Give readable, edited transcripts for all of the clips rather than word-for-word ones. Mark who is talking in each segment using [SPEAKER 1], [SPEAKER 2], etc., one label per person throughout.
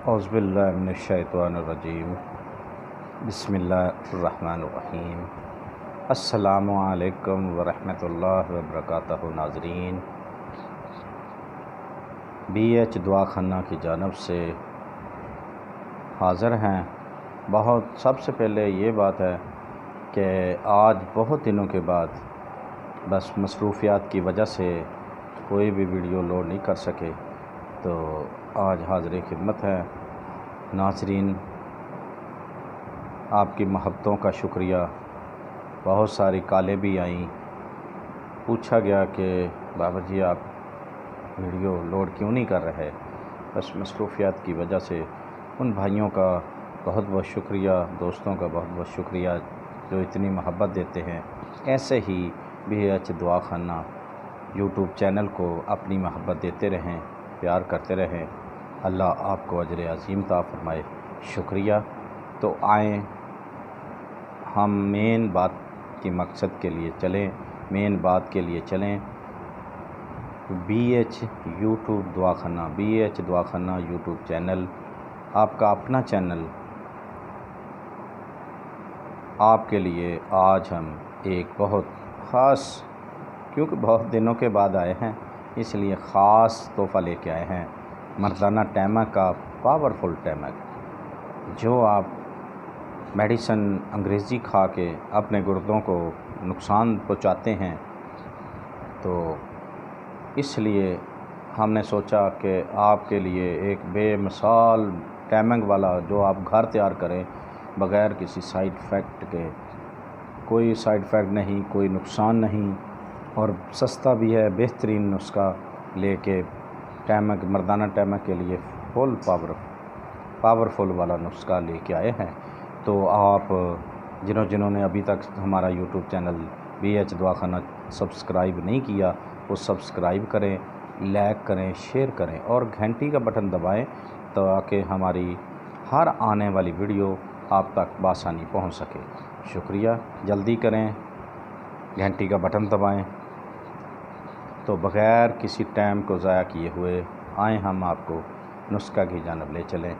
[SPEAKER 1] اعوذ باللہ من الشیطان الرجیم بسم اللہ الرحمن الرحیم السلام علیکم ورحمۃ اللہ وبرکاتہ۔ ناظرین، بی ایچ دعا خانہ کی جانب سے حاضر ہیں۔ سب سے پہلے یہ بات ہے کہ آج بہت دنوں کے بعد بس مصروفیات کی وجہ سے کوئی بھی ویڈیو لوڈ نہیں کر سکے، تو آج حاضر خدمت ہے۔ ناظرین، آپ کی محبتوں کا شکریہ۔ بہت ساری کالیں بھی آئیں، پوچھا گیا کہ بابا جی آپ ویڈیو لوڈ کیوں نہیں کر رہے؟ بس مصروفیات کی وجہ سے ان بھائیوں کا بہت بہت شکریہ، دوستوں کا بہت بہت شکریہ جو اتنی محبت دیتے ہیں۔ ایسے ہی بی ایچ دعا خانہ یوٹیوب چینل کو اپنی محبت دیتے رہیں، پیار کرتے رہیں۔ اللہ آپ کو اجر عظیم عطا فرمائے۔ شکریہ۔ تو آئیں ہم مین بات کی مقصد کے لیے چلیں، مین بات کے لیے چلیں۔ بی ایچ یوٹیوب دعا خانہ، بی ایچ دعا خانہ یوٹیوب چینل آپ کا اپنا چینل، آپ کے لیے آج ہم ایک بہت خاص، کیونکہ بہت دنوں کے بعد آئے ہیں اس لیے خاص تحفہ لے کے آئے ہیں۔ مردانہ ٹیمک کا پاورفل ٹیمک، جو آپ میڈیسن انگریزی کھا کے اپنے گردوں کو نقصان پہنچاتے ہیں، تو اس لیے ہم نے سوچا کہ آپ کے لیے ایک بے مثال ٹیمنگ والا جو آپ گھر تیار کریں بغیر کسی سائیڈ افیکٹ کے، کوئی سائیڈ افیکٹ نہیں، کوئی نقصان نہیں، اور سستا بھی ہے، بہترین نسخہ لے کے ٹیمک، مردانہ ٹیمک کے لیے فل پاورفل والا نسخہ لے کے آئے ہیں۔ تو آپ جنہوں نے ابھی تک ہمارا یوٹیوب چینل بی ایچ دعا خانہ سبسکرائب نہیں کیا، وہ سبسکرائب کریں، لائک کریں، شیئر کریں اور گھنٹی کا بٹن دبائیں تاکہ ہماری ہر آنے والی ویڈیو آپ تک بآسانی پہنچ سکے۔ شکریہ، جلدی کریں، گھنٹی کا بٹن دبائیں۔ تو بغیر کسی ٹائم کو ضائع کیے ہوئے آئیں ہم آپ کو نسخہ کی جانب لے چلیں۔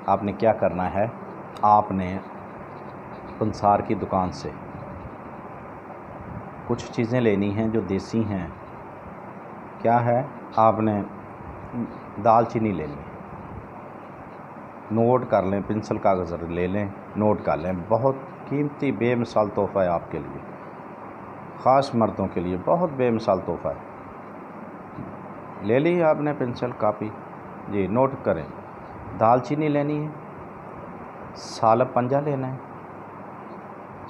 [SPEAKER 1] آپ نے کیا کرنا ہے، آپ نے پنسار کی دکان سے کچھ چیزیں لینی ہیں جو دیسی ہیں۔ کیا ہے، آپ نے دال چینی لینی ہے، نوٹ کر لیں، پنسل کاغذ لے لیں، نوٹ کر لیں۔ بہت قیمتی بے مثال تحفہ ہے آپ کے لیے، خاص مردوں کے لیے بہت بے مثال تحفہ ہے۔ لے لی آپ نے پنسل کاپی، جی نوٹ کریں۔ دال چینی لینی ہے، سالب پنجہ لینا ہے،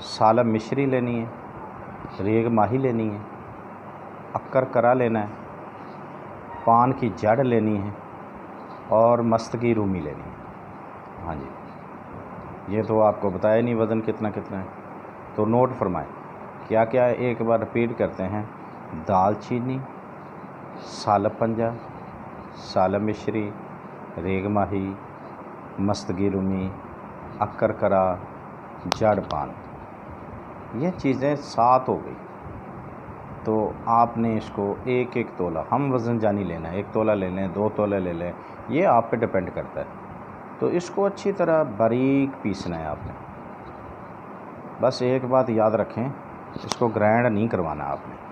[SPEAKER 1] سالب مشری لینی ہے، ریگ ماہی لینی ہے، اکر کرا لینا ہے، پان کی جڑ لینی ہے اور مستگی رومی لینی ہے۔ ہاں جی، یہ تو آپ کو بتایا نہیں وزن کتنا ہے، تو نوٹ فرمائیں کیا کیا ہے، ایک بار رپیٹ کرتے ہیں۔ دال چینی، سالب پنجہ، سالب مشری، ریگ ماہی، مستگی رومی، اکر کرا، جڑ پان، یہ چیزیں 7 ہو گئی۔ تو آپ نے اس کو ایک تولہ، ہم وزن جانی لینا ہے، 1 تولہ لے لیں، 2 تولے لے لیں، یہ آپ پہ ڈیپینڈ کرتا ہے۔ تو اس کو اچھی طرح باریک پیسنا ہے آپ نے۔ بس ایک بات یاد رکھیں، اس کو گرائنڈ نہیں کروانا آپ نے۔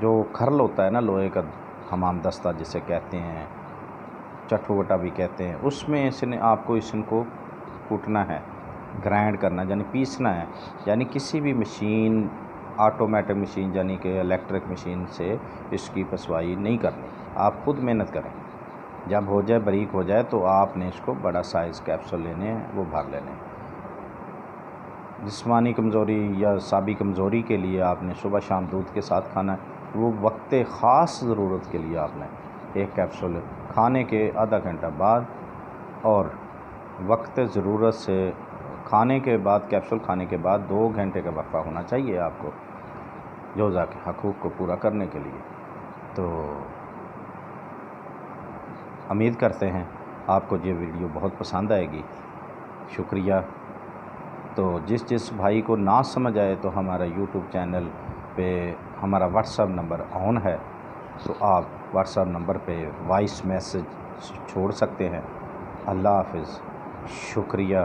[SPEAKER 1] جو کھرل ہوتا ہے نا لوہے کا، حمام دستہ جسے کہتے ہیں، چٹو وٹا بھی کہتے ہیں، اس میں آپ کو اس کو کوٹنا ہے، گرائنڈ کرنا یعنی پیسنا ہے۔ یعنی کسی بھی مشین، آٹومیٹک مشین یعنی کہ الیکٹرک مشین سے اس کی پسوائی نہیں کرنی، آپ خود محنت کریں۔ جب ہو جائے، باریک ہو جائے، تو آپ نے اس کو بڑا سائز کیپسول لینے ہیں، وہ بھر لینے ہیں۔ جسمانی کمزوری یا اعصابی کمزوری کے لیے آپ نے صبح شام دودھ کے ساتھ کھانا ہے، وہ وقت خاص ضرورت کے لیے آپ نے 1 کیپسول کھانے کے آدھا گھنٹہ بعد، اور وقت ضرورت سے کھانے کے بعد، کیپسول کھانے کے بعد 2 گھنٹے کا وقفہ ہونا چاہیے آپ کو جوزا کے حقوق کو پورا کرنے کے لیے۔ تو امید کرتے ہیں آپ کو یہ ویڈیو بہت پسند آئے گی۔ شکریہ۔ تو جس بھائی کو نہ سمجھ آئے تو ہمارا یوٹیوب چینل پہ ہمارا واٹس ایپ نمبر آن ہے، تو آپ واٹس ایپ نمبر پہ وائس میسج چھوڑ سکتے ہیں۔ اللہ حافظ، شکریہ۔